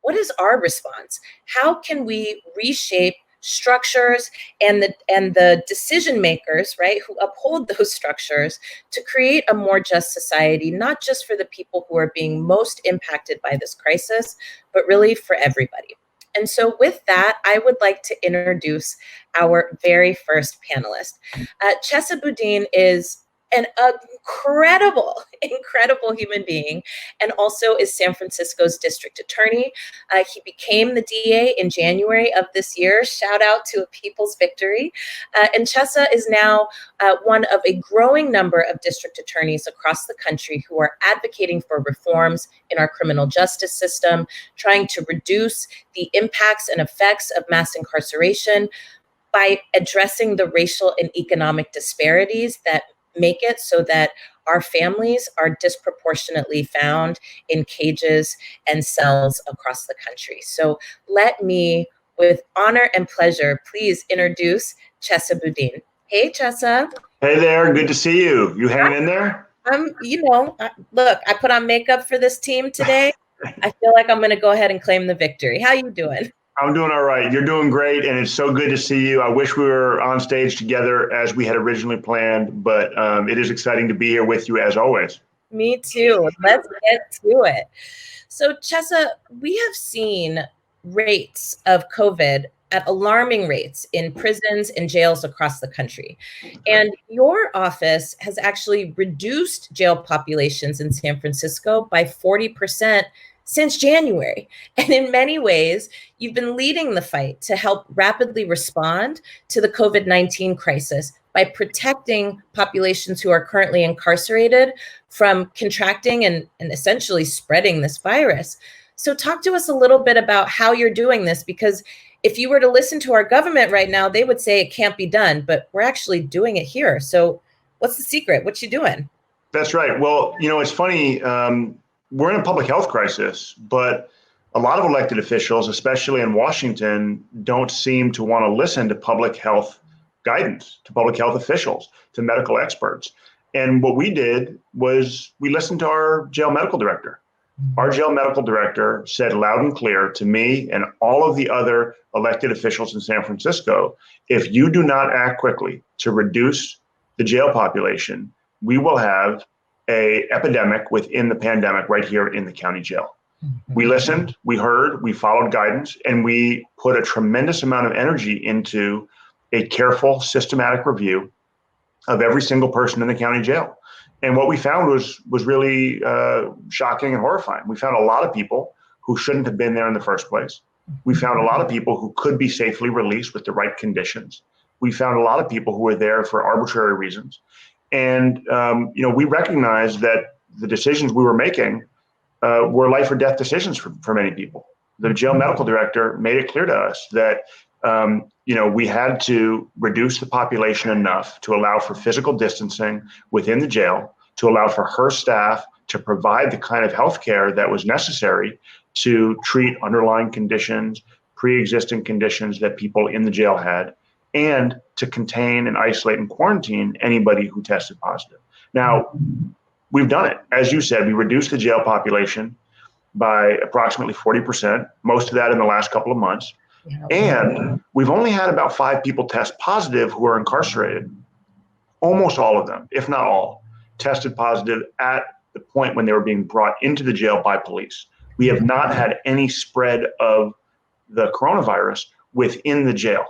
what is our response? How can we reshape structures and the decision makers, right, who uphold those structures to create a more just society, not just for the people who are being most impacted by this crisis, but really for everybody. And so with that, I would like to introduce our very first panelist. Chesa Boudin is an incredible human being, and also is San Francisco's district attorney. He became the DA in January of this year. Shout out to a people's victory. And Chesa is now one of a growing number of district attorneys across the country who are advocating for reforms in our criminal justice system, trying to reduce the impacts and effects of mass incarceration by addressing the racial and economic disparities that make it so that our families are disproportionately found in cages and cells across the country. So let me, with honor and pleasure, please introduce Chesa Boudin. Hey, Chesa. Hey there, good to see you. You hanging in there? Look, I put on makeup for this team today. I feel like I'm going to go ahead and claim the victory. How you doing? I'm doing all right. You're doing great, and it's so good to see you. I wish we were on stage together as we had originally planned, but it is exciting to be here with you as always. Me too. Let's get to it. So, Chesa, we have seen rates of COVID at alarming rates in prisons and jails across the country. And your office has actually reduced jail populations in San Francisco by 40% since January. And in many ways, you've been leading the fight to help rapidly respond to the COVID-19 crisis by protecting populations who are currently incarcerated from contracting and essentially spreading this virus. So talk to us a little bit about how you're doing this, because if you were to listen to our government right now, they would say it can't be done, but we're actually doing it here. So what's the secret? What you doing? That's right. Well, it's funny. We're in a public health crisis, but a lot of elected officials, especially in Washington, don't seem to want to listen to public health guidance, to public health officials, to medical experts. And what we did was we listened to our jail medical director. Our jail medical director said loud and clear to me and all of the other elected officials in San Francisco, if you do not act quickly to reduce the jail population, we will have an epidemic within the pandemic right here in the county jail. We listened, we heard, we followed guidance, and we put a tremendous amount of energy into a careful, systematic review of every single person in the county jail. And what we found was really shocking and horrifying. We found a lot of people who shouldn't have been there in the first place. We found a lot of people who could be safely released with the right conditions. We found a lot of people who were there for arbitrary reasons. And we recognized that the decisions we were making were life or death decisions for many people. The jail medical director made it clear to us that we had to reduce the population enough to allow for physical distancing within the jail, to allow for her staff to provide the kind of health care that was necessary to treat underlying conditions, pre-existing conditions that people in the jail had, and to contain and isolate and quarantine anybody who tested positive. Now, we've done it. As you said, we reduced the jail population by approximately 40%, most of that in the last couple of months. And we've only had about 5 people test positive who are incarcerated. Almost all of them, if not all, tested positive at the point when they were being brought into the jail by police. We have not had any spread of the coronavirus within the jail.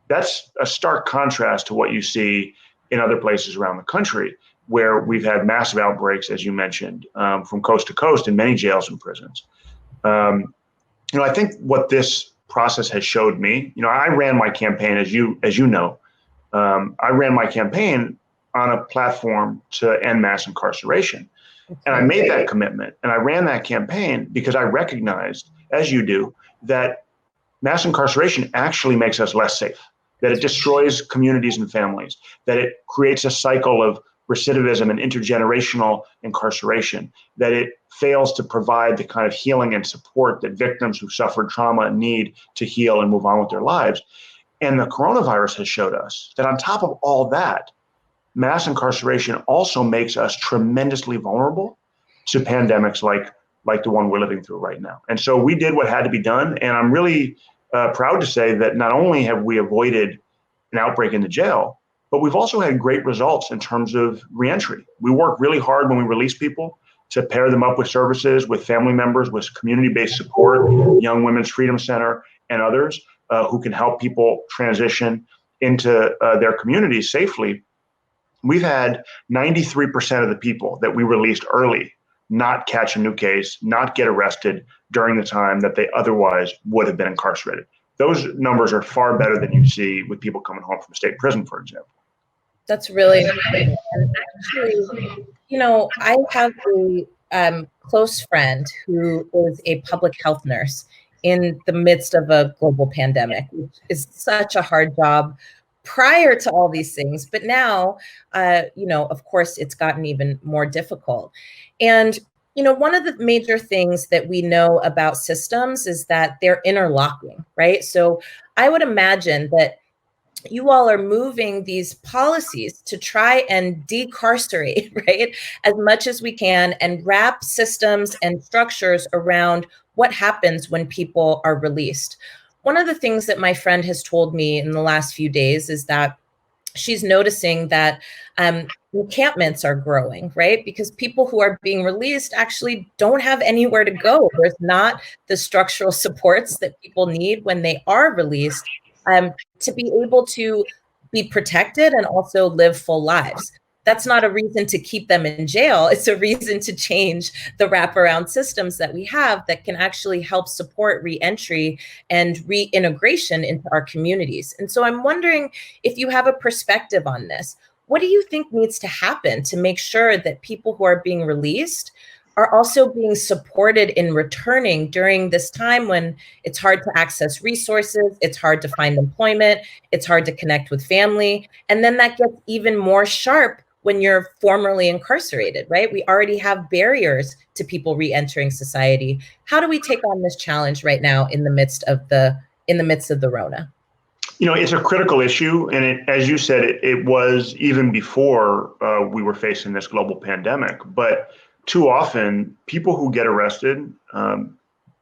That's a stark contrast to what you see in other places around the country, where we've had massive outbreaks, as you mentioned, from coast to coast in many jails and prisons. I think what this process has showed me, I ran my campaign, as you know, I ran my campaign on a platform to end mass incarceration. And I made that commitment, and I ran that campaign because I recognized, as you do, that mass incarceration actually makes us less safe, that it destroys communities and families, that it creates a cycle of recidivism and intergenerational incarceration, that it fails to provide the kind of healing and support that victims who suffered trauma need to heal and move on with their lives. And the coronavirus has showed us that on top of all that, mass incarceration also makes us tremendously vulnerable to pandemics like like the one we're living through right now. And so we did what had to be done. And I'm really proud to say that not only have we avoided an outbreak in the jail, but we've also had great results in terms of reentry. We work really hard when we release people to pair them up with services, with family members, with community-based support, Young Women's Freedom Center, and others who can help people transition into their communities safely. We've had 93% of the people that we released early not catch a new case, not get arrested during the time that they otherwise would have been incarcerated. Those numbers are far better than you see with people coming home from state prison, for example. That's really important. And actually, I have a close friend who is a public health nurse in the midst of a global pandemic, which is such a hard job prior to all these things. But now, of course, it's gotten even more difficult. And, one of the major things that we know about systems is that they're interlocking, right? So I would imagine that you all are moving these policies to try and decarcerate, right, as much as we can and wrap systems and structures around what happens when people are released. One of the things that my friend has told me in the last few days is that she's noticing that encampments are growing, right? Because people who are being released actually don't have anywhere to go. There's not the structural supports that people need when they are released to be able to be protected and also live full lives. That's not a reason to keep them in jail. It's a reason to change the wraparound systems that we have that can actually help support reentry and reintegration into our communities. And so I'm wondering if you have a perspective on this. What do you think needs to happen to make sure that people who are being released are also being supported in returning during this time when it's hard to access resources, it's hard to find employment, it's hard to connect with family, and then that gets even more sharp when you're formerly incarcerated, right? We already have barriers to people re-entering society. How do we take on this challenge right now in the midst of the Rona? It's a critical issue, and as you said, it was even before we were facing this global pandemic. But too often, people who get arrested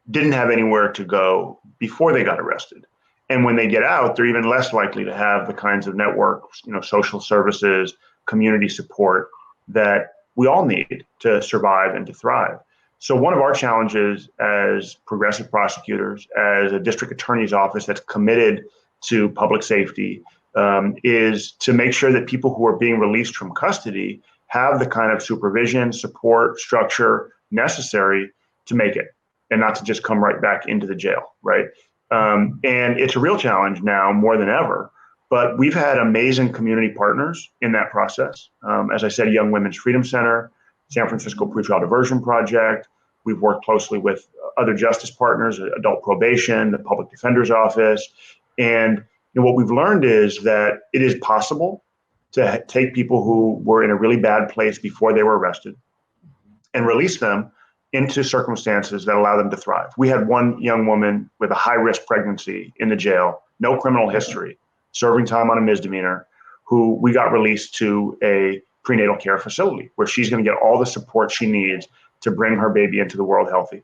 didn't have anywhere to go before they got arrested. And when they get out, they're even less likely to have the kinds of networks, social services, community support that we all need to survive and to thrive. So one of our challenges as progressive prosecutors, as a district attorney's office that's committed to public safety, is to make sure that people who are being released from custody have the kind of supervision, support, structure necessary to make it and not to just come right back into the jail, right? And it's a real challenge now more than ever, but we've had amazing community partners in that process. As I said, Young Women's Freedom Center, San Francisco Pretrial Diversion Project. We've worked closely with other justice partners, adult probation, the public defender's office. And what we've learned is that it is possible to take people who were in a really bad place before they were arrested and release them into circumstances that allow them to thrive. We had one young woman with a high-risk pregnancy in the jail, no criminal history, serving time on a misdemeanor, who we got released to a prenatal care facility where she's going to get all the support she needs to bring her baby into the world healthy.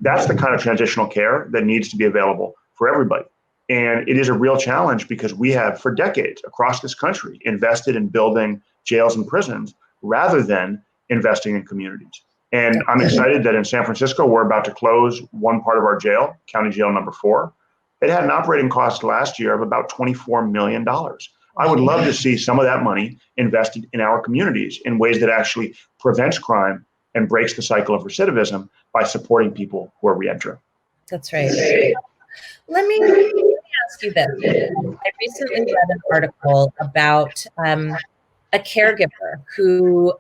That's the kind of transitional care that needs to be available for everybody. And it is a real challenge because we have, for decades across this country, invested in building jails and prisons rather than investing in communities. And I'm excited that in San Francisco, we're about to close one part of our jail, County Jail number 4. It had an operating cost last year of about $24 million. I would love to see some of that money invested in our communities in ways that actually prevents crime and breaks the cycle of recidivism by supporting people who are reentering. That's right. Let me ask you this. I recently read an article about a caregiver who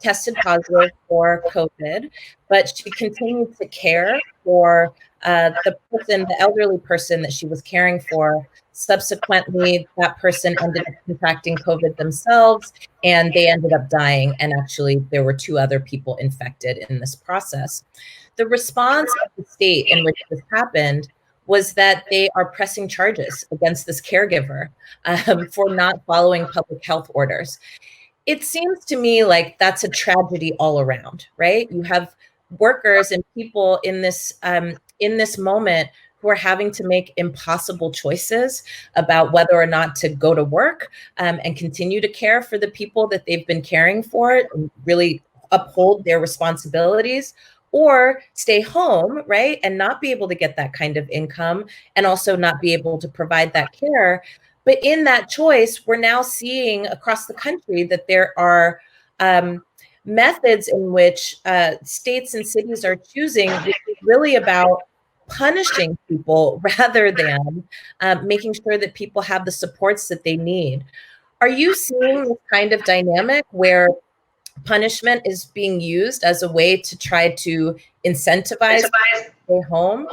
tested positive for COVID, but she continued to care for the elderly person that she was caring for. Subsequently, that person ended up contracting COVID themselves, and they ended up dying. And actually, there were 2 other people infected in this process. The response of the state in which this happened was that they are pressing charges against this caregiver for not following public health orders. It seems to me like that's a tragedy all around, right? You have workers and people in this moment who are having to make impossible choices about whether or not to go to work and continue to care for the people that they've been caring for and really uphold their responsibilities, or stay home, right, and not be able to get that kind of income and also not be able to provide that care. But in that choice, we're now seeing across the country that there are methods in which states and cities are choosing, which is really about punishing people rather than making sure that people have the supports that they need. Are you seeing this kind of dynamic where punishment is being used as a way to try to incentivize people to stay home?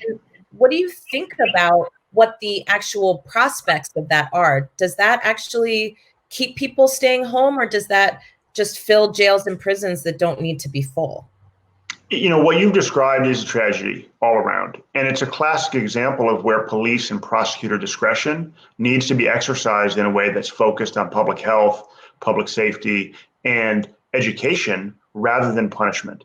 And what do you think about what the actual prospects of that are? Does that actually keep people staying home, or does that just fill jails and prisons that don't need to be full? What you've described is a tragedy all around. And it's a classic example of where police and prosecutor discretion needs to be exercised in a way that's focused on public health, public safety, and education rather than punishment.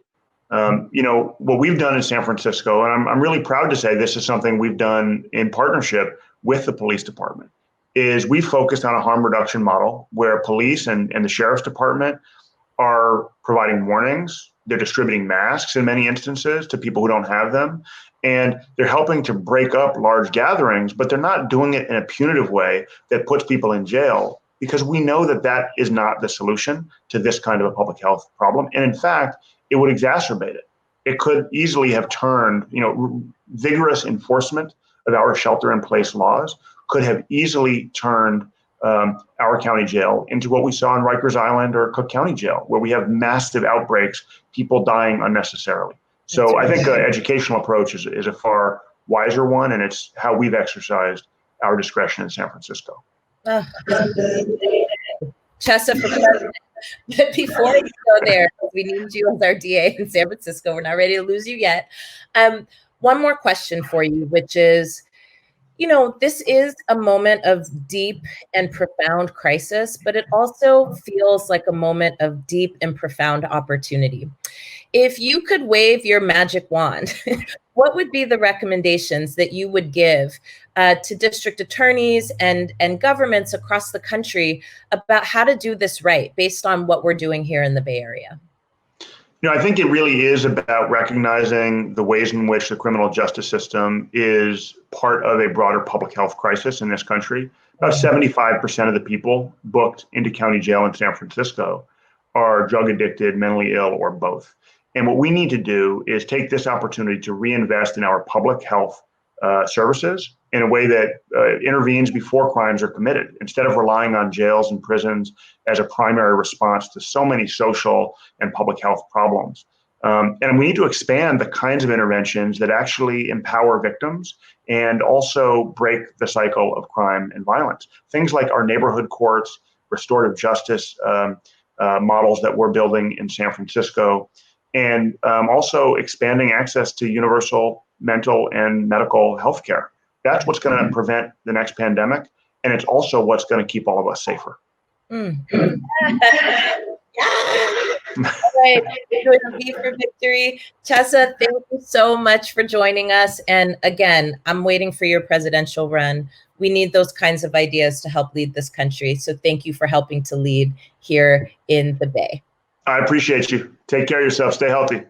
What we've done in San Francisco, and I'm really proud to say this is something we've done in partnership with the police department, is we focused on a harm reduction model where police and the sheriff's department are providing warnings. They're distributing masks in many instances to people who don't have them. And they're helping to break up large gatherings, but they're not doing it in a punitive way that puts people in jail, because we know that that is not the solution to this kind of a public health problem. And in fact, it would exacerbate it. It could easily have turned, vigorous enforcement of our shelter in place laws could have easily turned our county jail into what we saw in Rikers Island or Cook County Jail, where we have massive outbreaks, people dying unnecessarily. So I think the educational approach is a far wiser one, and it's how we've exercised our discretion in San Francisco. Chesa for president. But before we go there, we need you as our DA in San Francisco. We're not ready to lose you yet. One more question for you, which is, this is a moment of deep and profound crisis, but it also feels like a moment of deep and profound opportunity. If you could wave your magic wand, what would be the recommendations that you would give to district attorneys and governments across the country about how to do this right based on what we're doing here in the Bay Area? I think it really is about recognizing the ways in which the criminal justice system is part of a broader public health crisis in this country. About 75% of the people booked into county jail in San Francisco are drug addicted, mentally ill, or both. And what we need to do is take this opportunity to reinvest in our public health services in a way that intervenes before crimes are committed, instead of relying on jails and prisons as a primary response to so many social and public health problems. And we need to expand the kinds of interventions that actually empower victims and also break the cycle of crime and violence. Things like our neighborhood courts, restorative justice models that we're building in San Francisco, and also expanding access to universal mental and medical health care. That's what's going to prevent the next pandemic, and it's also what's going to keep all of us safer. All right, V for victory. Chesa, thank you so much for joining us. And again, I'm waiting for your presidential run. We need those kinds of ideas to help lead this country. So thank you for helping to lead here in the Bay. I appreciate you. Take care of yourself. Stay healthy.